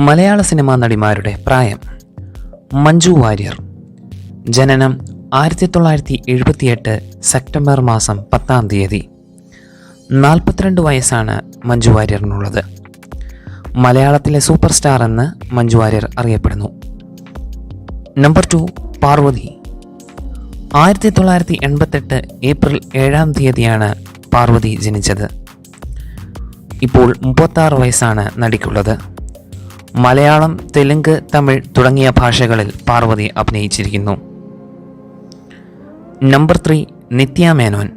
മലയാള cinema നടിമാരുടെ പ്രായം. മഞ്ജു വാര്യർ. ജനനം 1978 September മാസം 10-ാം തീയതി. 42 വയസ്സാണ് മഞ്ജു വാര്യറിനുള്ളത്. മലയാളത്തിലെ സൂപ്പർ സ്റ്റാർ എന്ന് മഞ്ജു വാര്യർ അറിയപ്പെടുന്നു. നമ്പർ 2 പാർവതി. 1988 ഏപ്രിൽ 7-ാം തീയതിയാണ് പാർവതി ജനിച്ചത്. ഇപ്പോൾ 36 വയസ്സാണ് നടിക്കുള്ളത്. മലയാളം, തെലുങ്ക്, തമിഴ് തുടങ്ങിയ ഭാഷകളിൽ പാർവതി അഭിനയിച്ചിരിക്കുന്നു. നമ്പർ 3 നിത്യ മേനോൻ.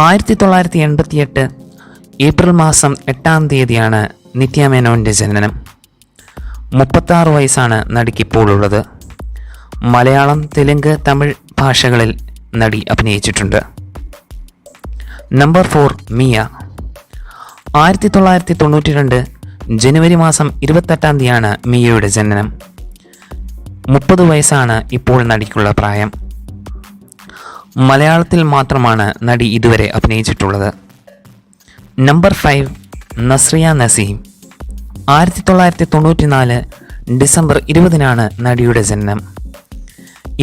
1988 ഏപ്രിൽ മാസം 8-ാം തീയതിയാണ് നിത്യ മേനോൻ്റെ ജനനം. 36 വയസ്സാണ് നടിക്കിപ്പോൾ ഉള്ളത്. മലയാളം, തെലുങ്ക്, തമിഴ് ഭാഷകളിൽ നടി അഭിനയിച്ചിട്ടുണ്ട്. നമ്പർ 4 മിയ. 1992 ജനുവരി മാസം 28-ാം തീയതിയാണ് മിയയുടെ ജനനം. 30 വയസ്സാണ് ഇപ്പോൾ നടിക്കുള്ള പ്രായം. മലയാളത്തിൽ മാത്രമാണ് നടി ഇതുവരെ അഭിനയിച്ചിട്ടുള്ളത്. നമ്പർ 5 നസ്രിയ നസീം. 1994 ഡിസംബർ 20-നാണ് നടിയുടെ ജനനം.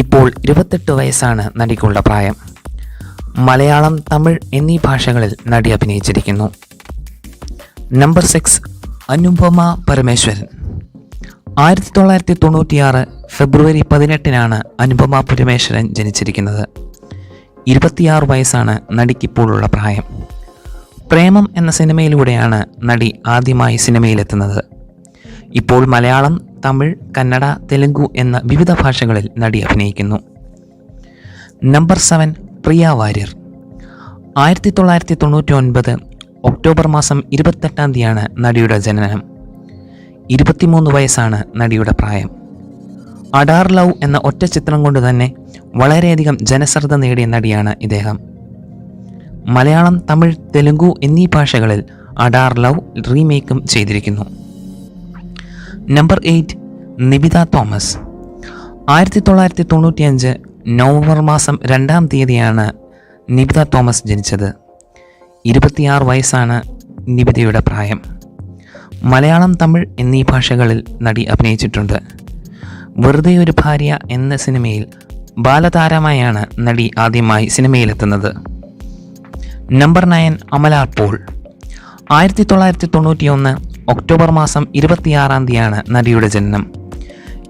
ഇപ്പോൾ 28 വയസ്സാണ് നടിക്കുള്ള പ്രായം. മലയാളം, തമിഴ് എന്നീ ഭാഷകളിൽ നടി അഭിനയിച്ചിരിക്കുന്നു. നമ്പർ 6 അനുപമ പരമേശ്വരൻ. 1996 ഫെബ്രുവരി 18-നാണ് അനുപമ പരമേശ്വരൻ ജനിച്ചിരിക്കുന്നത്. 26 വയസ്സാണ് നടിക്കിപ്പോഴുള്ള പ്രായം. പ്രേമം എന്ന സിനിമയിലൂടെയാണ് നടി ആദ്യമായി സിനിമയിലെത്തുന്നത്. ഇപ്പോൾ മലയാളം, തമിഴ്, കന്നഡ, തെലുങ്കു എന്ന വിവിധ ഭാഷകളിൽ നടി അഭിനയിക്കുന്നു. നമ്പർ 7 പ്രിയ വാര്യർ. 1999 ഒക്ടോബർ മാസം 28-ാം തീയതിയാണ് നടിയുടെ ജനനം. 23 വയസ്സാണ് നടിയുടെ പ്രായം. അഡാർ ലവ് എന്ന ഒറ്റ ചിത്രം കൊണ്ട് തന്നെ വളരെയധികം ജനശ്രദ്ധ നേടിയ നടിയാണ് ഇദ്ദേഹം. മലയാളം, തമിഴ്, തെലുങ്കു എന്നീ ഭാഷകളിൽ അഡാർ ലവ് റീമേക്കും ചെയ്തിരിക്കുന്നു. Number 8 നിബിത Thomas. 1995 നവംബർ മാസം 2-ാം തീയതിയാണ് നിബിത തോമസ് ജനിച്ചത്. 26 വയസ്സാണ് നിബിതയുടെ പ്രായം. മലയാളം, തമിഴ് എന്നീ ഭാഷകളിൽ നടി അഭിനയിച്ചിട്ടുണ്ട്. വെറുതെ ഒരു ഭാര്യ എന്ന സിനിമയിൽ ബാലതാരമായാണ് നടി ആദ്യമായി സിനിമയിലെത്തുന്നത്. നമ്പർ 9 അമല പോൾ. 1991 ഒക്ടോബർ മാസം 26-ാം തീയതിയാണ് നടിയുടെ ജനനം.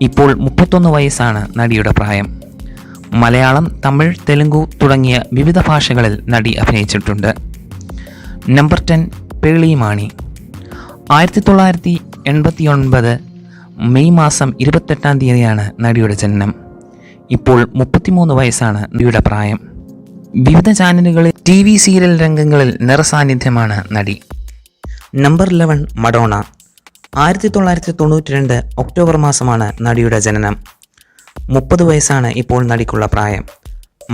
ഇപ്പോൾ 31 വയസ്സാണ് നടിയുടെ പ്രായം. മലയാളം, തമിഴ്, തെലുങ്കു തുടങ്ങിയ വിവിധ ഭാഷകളിൽ നടി അഭിനയിച്ചിട്ടുണ്ട്. നമ്പർ 10 പേളി മാണി. 1989 മെയ് മാസം 28-ാം തീയതിയാണ് നടിയുടെ ജനനം. ഇപ്പോൾ 33 വയസ്സാണ് നടിയുടെ പ്രായം. വിവിധ ചാനലുകളിൽ TV സീരിയൽ രംഗങ്ങളിൽ നിറസാന്നിധ്യമാണ് നടി. നമ്പർ 11 മഡോണ. 1992 ഒക്ടോബർ മാസമാണ് നടിയുടെ ജനനം. 30 വയസ്സാണ് ഇപ്പോൾ നടിക്കുള്ള പ്രായം.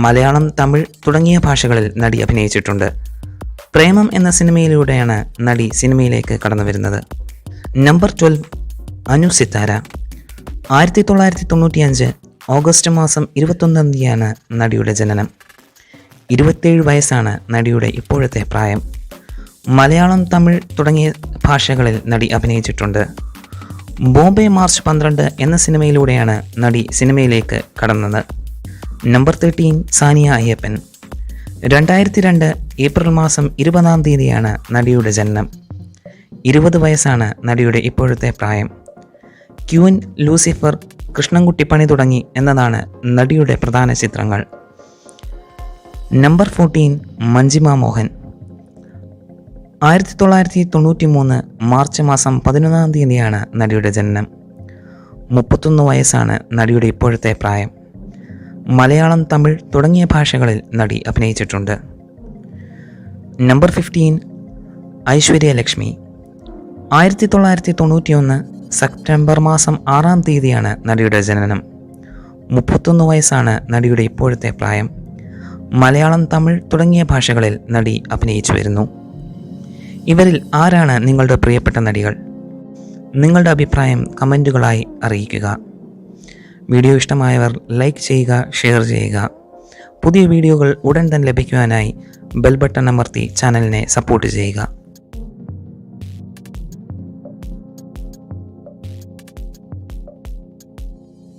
മലയാളം, തമിഴ് തുടങ്ങിയ ഭാഷകളിൽ നടി അഭിനയിച്ചിട്ടുണ്ട്. പ്രേമം എന്ന സിനിമയിലൂടെയാണ് നടി സിനിമയിലേക്ക് കടന്നു വരുന്നത്. നമ്പർ 12 അനു സിത്താര. 1995 ഓഗസ്റ്റ് മാസം 21-ാം തീയതിയാണ് നടിയുടെ ജനനം. 27 വയസ്സാണ് നടിയുടെ ഇപ്പോഴത്തെ പ്രായം. മലയാളം, തമിഴ് തുടങ്ങിയ ഭാഷകളിൽ നടി അഭിനയിച്ചിട്ടുണ്ട്. ബോംബെ മാർച്ച് 12 എന്ന സിനിമയിലൂടെയാണ് നടി സിനിമയിലേക്ക് കടന്നത്. നമ്പർ 13 സാനിയ അയ്യപ്പൻ. 2002 ഏപ്രിൽ മാസം 20-ാം തീയതിയാണ് നടിയുടെ ജനനം. 20 വയസ്സാണ് നടിയുടെ ഇപ്പോഴത്തെ പ്രായം. ക്യൂൻ, ലൂസിഫർ, കൃഷ്ണൻകുട്ടിപ്പണി തുടങ്ങി എന്നതാണ് നടിയുടെ പ്രധാന ചിത്രങ്ങൾ. നമ്പർ 14 മഞ്ജിമ മോഹൻ. 1993 മാർച്ച് മാസം 11-ാം തീയതിയാണ് നടിയുടെ ജനനം. 31 വയസ്സാണ് നടിയുടെ ഇപ്പോഴത്തെ പ്രായം. മലയാളം, തമിഴ് തുടങ്ങിയ ഭാഷകളിൽ നടി അഭിനയിച്ചിട്ടുണ്ട്. നമ്പർ 15 ഐശ്വര്യ ലക്ഷ്മി. 1991 സെപ്റ്റംബർ മാസം 6-ാം തീയതിയാണ് നടിയുടെ ജനനം. 31 വയസ്സാണ് നടിയുടെ ഇപ്പോഴത്തെ പ്രായം. മലയാളം, തമിഴ് തുടങ്ങിയ ഭാഷകളിൽ നടി അഭിനയിച്ചു വരുന്നു. ഇവരിൽ ആരാണ് നിങ്ങളുടെ പ്രിയപ്പെട്ട നടികൾ? നിങ്ങളുടെ അഭിപ്രായം കമൻറ്റുകളായി അറിയിക്കുക. വീഡിയോ ഇഷ്ടമായവർ ലൈക്ക് ചെയ്യുക, ഷെയർ ചെയ്യുക. പുതിയ വീഡിയോകൾ ഉടൻ തന്നെ ലഭിക്കുവാനായി ബെൽ ബട്ടൺ അമർത്തി ചാനലിനെ സപ്പോർട്ട് ചെയ്യുക.